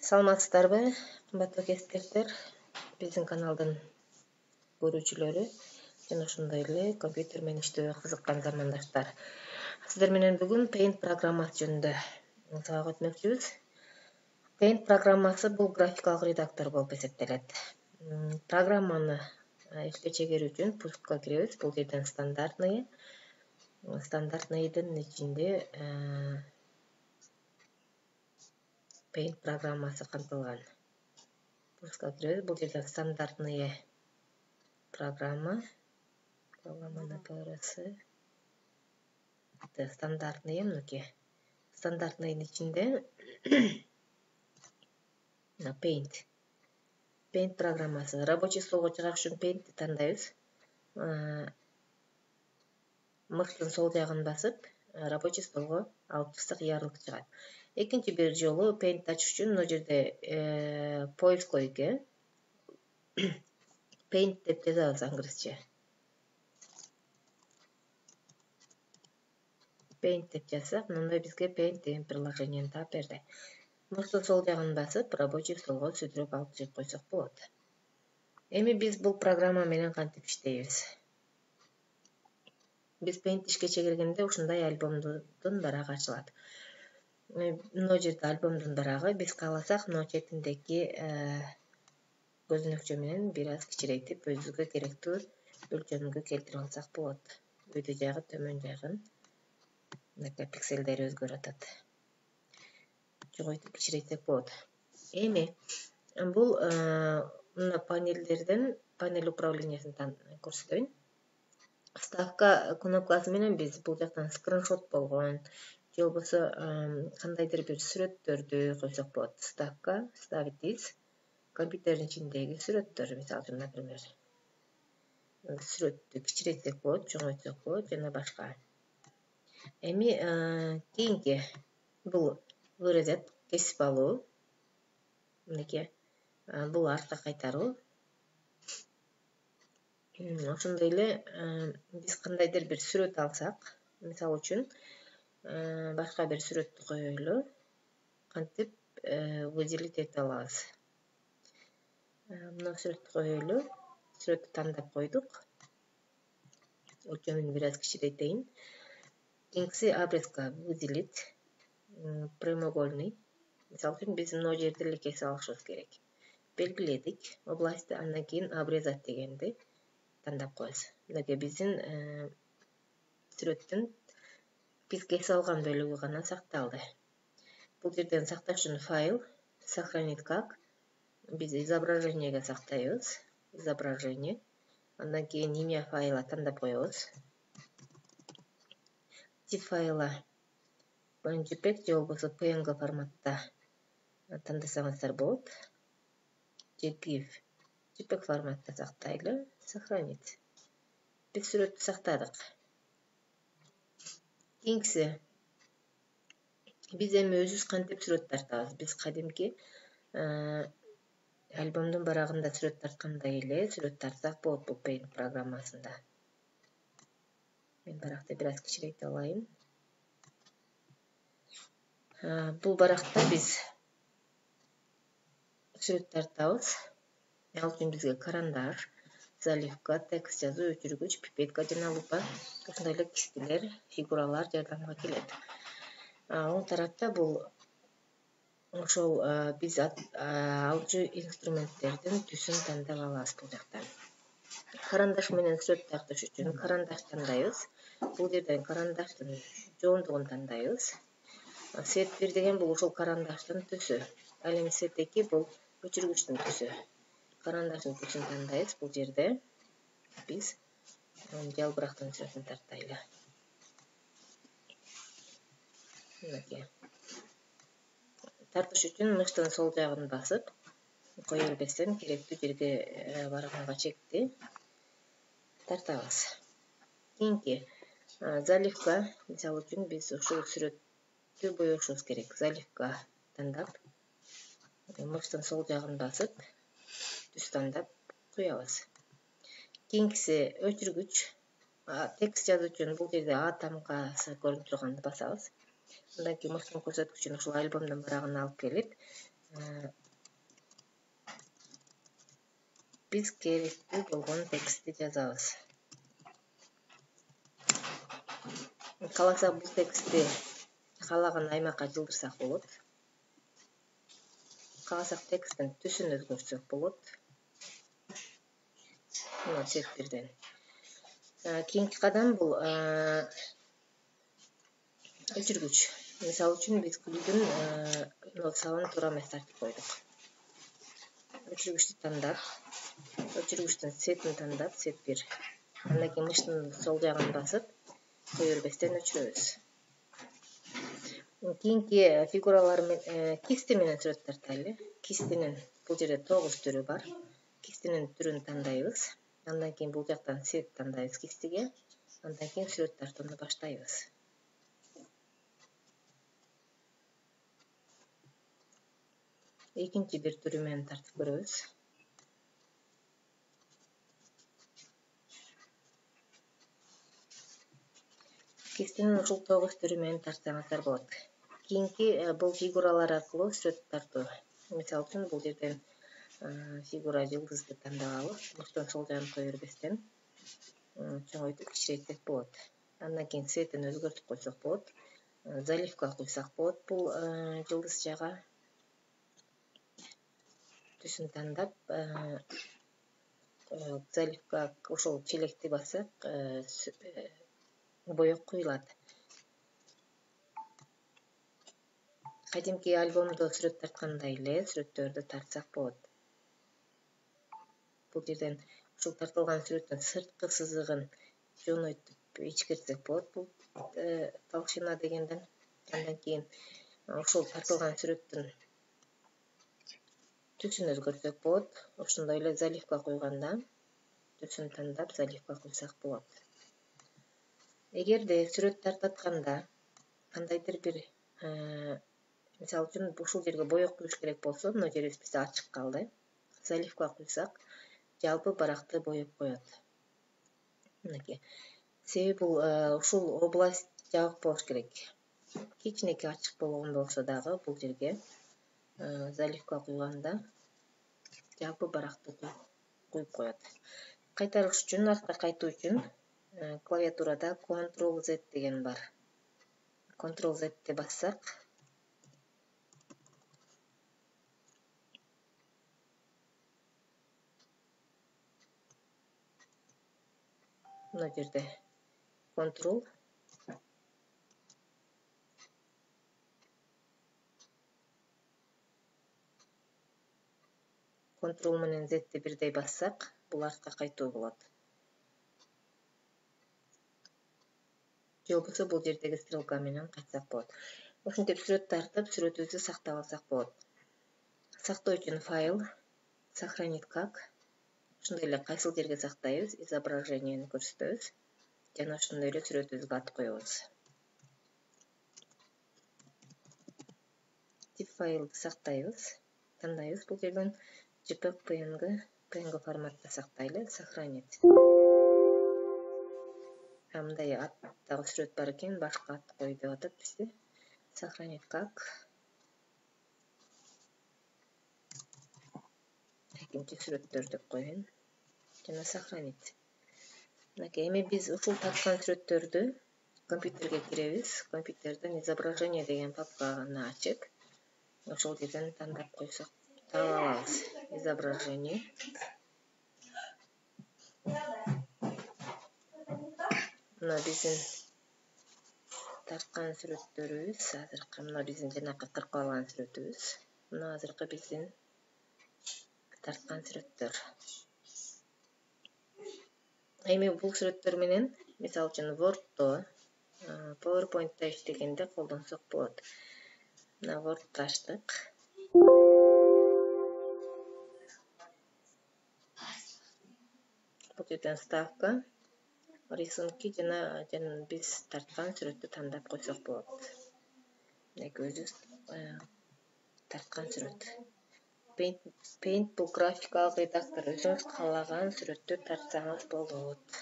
Саламатсыздарбы, кымбаттуу кесиптештер, биздин каналдын көрүүчүлөрү жана ошондой эле компьютер менен иштөөгө кызыккан замандаштар. Сиздер менен бүгүн Paint программасы жөнүндө сабак өтмөкчүбүз. Paint программасы бул графикалык редактор болуп эсептелет. Программаны ишке чегерүү үчүн пускка киребиз. Бул жерден стандартныйдын ичинде Paint программасы камтылган. Пускка киребиз. Бул жерден стандартные программанын стандартные мынакей. Стандартныйдын ичинде Paint программасы. Рабочий столго чыгаш үчүн Paint'ти тандайбыз. Мыштын сол жагын басып, рабочий столго алып чыксак ярылык чыгат. Экинчи бир жолу Paint ачыш үчүн мына жерде поиск койке Paint деп жазабыз англисче. Paint деп жазсак, мындай бизге Paint деген приложениени таап берди. Мыштын сол жагын басып, рабочий столго сүдүрөп алып чыгып койсок болот. Эми биз бул программа менен кантип иштейбиз? Биз Paint ишке чегергенде ушундай альбомдун дарагы ачылат. Мына жерде альбомдун дарагы биз кааласак, мына четиндеги көзүнөкчө менен бир аз кичирейтип, өзүбүзгө керектүү өлчөмгө келтирип алсак болот. Өйдө жагы, төмөн жагын мынакей пикселдери өзгөрүп атат. Чогойтуп кичирейтсек болот. Эми бул мына панель управлениясын көрсөтөйүн. Ставка кнопкасы менен биз бул жактан скриншот болгон, же болбосо кандайдыр бир сүрөттөрдү койсок болот. Ставка, ставить из, компьютердин ичиндеги сүрөттөр, мисалы үчүн, например. Сүрөттү кичирейтсек болот, чоңойтсок болот, жана башка. Эми кийинки бул вырезать, кесип алуу. Мынакей, бул артка кайтаруу. Ошондой эле биз кандайдыр бир сүрөт алсак, мисалы үчүн башка бир сүрөттү коелу, кантип выделить эте алабыз. Мына сүрөттү коелу, сүрөттү тандап койдук. Өлчөмүн бир аз кичирейтейин. Кийинкиси обрезка, выделить, прямоугольный. Мисалы үчүн биз мына жерде эле кесип алышыбыз керек. Белгиледик областты, андан кийин обрезать дегенди тандап коебуз. Мынакей биздин сүрөттүн биз кесип алган бөлүгү гана сакталды. Бул жерден сакташ үчүн файл, сохранить как, биз изображениеге сактайбыз. Изображение. Андан кийин имя файла тандап коебуз. Тип файла JPEG же болбосо PNG форматта тандасаңыздар болот. JPEG форматта сактайлы, сохранить. Биз сүрөттү сактадык. Кийинкиси биз эми өзүбүз кантип сүрөт тартабыз? Биз кадимки альбомдун барагында сүрөт тарткандай эле сүрөт тартсак болот бул Paint программасында. Мен баракты бир аз кичирейте алайын. Бул баракта биз сүрөт тартабыз. Ал үчүн бизге карандаш, заливка, текст жазуу, өчүргүч, пипетка жана лупа, ошондой эле кистилер, фигуралар жардамга келет. Оң тарапта бул ошол биз алчу инструменттердин түсүн тандап алабыз бул жактан. Карандаш менен сүрөт тартыш үчүн карандаш тандайбыз. Бул жерден карандаштын жоондугун тандайбыз. Свет 1 деген бул ошол карандаштын түсү. Ал эми свет 2 бул өчүргүчтүн түсү. Карандаштын түсүн тандайбыз. Бул жерде биз жалбырактын сүрөтүн тартайлы. Мынакей. Тартыш үчүн мыштын сол жагын басып, кое бербестен керектүү жерге барганга чекти тартабыз. Кийинки заливка, мисалы үчүн биз ушул сүрөттү боешубуз керек. Заливка тандап, мыштын сол жагын басып, түс тандап куябыз. Кийинкиси өчүргүч, текст жазуу үчүн бул жерде А тамкасы көрүнүп турганды басабыз. Андан кийин мыштын көрсөткүчүн ушул альбомдун барагына алып келип, Biz керектүү болгон текстти жазабыз. Кааласак бул текстти каалаган аймакка жылдырсак болот. Кааласак тексттин түсүн өзгөртсөк болот. Мына цветтерден. Кийинки кадам бул өчүргүч. Мисалы үчүн биз гүлдүн салынып тура эмес тартып койдук. Өчүргүчтү тандап, өчүргүчтүн цветин тандап, цвет 1. Андан кийин мыштын сол жагын басып, кое бербестен өчүрөбүз. Кийинки фигуралар кисти менен сүрөт тартайлы. Кистинин бул жерде 9 түрү бар. Кистинин түрүн тандайбыз. Андан кийин бул жактан цвет тандайбыз кистиге. Андан кийин сүрөт тартууну баштайбыз. Экинчи бир түрү менен тартып көрөбүз. Кистинин ушул 9 түрү менен тартсаңыздар болот. Кийинки бул фигуралар аркылуу сүрөт тартуу. Мисалы үчүн бул жерден фигура жылдызды тандап алып, мыштын сол жагын кое бербестен чоңойтуп кичирейтсек болот. Андан кийин цветин өзгөртүп койсок болот. Заливка куйсак болот бул жылдыз жага. Түсүн тандап, заливка ошол челекти бассак, боек куюлат. Кадимки альбомдо сүрөт тарткандай эле сүрөттөрдү тартсак болот. Бул жерден ушул тартылган сүрөттүн сырткы сызыгын жонойтуп ичкертсек болот бул толщина дегенден. Андан кийин ушул тартылган сүрөттүн түсүн өзгөртсөк болот. Ошондой эле заливка куйганда түсүн тандап заливка куйсак болот. Эгерде сүрөт тартатканда кандайдыр бир мисалы үчүн ушул жерге боек куюш керек болсо, мына жери бизде ачык калды. Заливка куйсак, жалпы баракты боеп коет. Мынакей. Себеби бул ушул область жабык болуш керек. Кичинекей ачык болгон болсо дагы бул жерге заливка куйганда жалпы баракты куюп коет. Кайтарыш үчүн, артка кайтуу үчүн клавиатурада Ctrl-Z деген бар. Ctrl-Z'ти бассак, мына жерде Ctrl менен Z'ти бирдей бассак, бул артка кайтуу болот. Же болбосо бул жердеги стрелка менен кайтсак болот. Ошентип сүрөт тартып, сүрөтүбүздү сактап алсак болот. Сактоо үчүн файл, сохранить как. Ошондой эле кайсыл жерге сактайбыз, изображениени көрсөтөбүз. Жана ошондой эле сүрөтүбүзгө ат коебуз. Тип файлды сактайбыз, тандайбыз бул жерден JPEG, PNG форматта сактайлы, сохранить. Мындай аттагы сүрөт бар экен, башка ат кой деп атат бизде. Сохранить как. Экинчи сүрөттөр деп коеюн. Жана сохранить. Мынакей, эми биз ушул тарткан сүрөттөрдү компьютерге киребиз. Компьютерден изображение деген папканы ачып, ошол жерден тандап койсок, таап алабыз. Изображение. Мына биздин тарткан сүрөттөрүбүз, азыркы мына биздин жанакы кыркып алган сүрөтүбүз. Мына азыркы биздин тарткан сүрөттөр. Эми бул сүрөттөр менен, мисалы үчүн Word'то, PowerPoint'та иштегенде колдонсок болот. Мына Word'то ачтык. Бул жерден ставка, рисунки жана биз тарткан сүрөттү тандап койсок болот. Мынакей өзүбүз тарткан сүрөт. Paint бул графикалык редактор, өзүңүз каалаган сүрөттү тартсаңыз болот.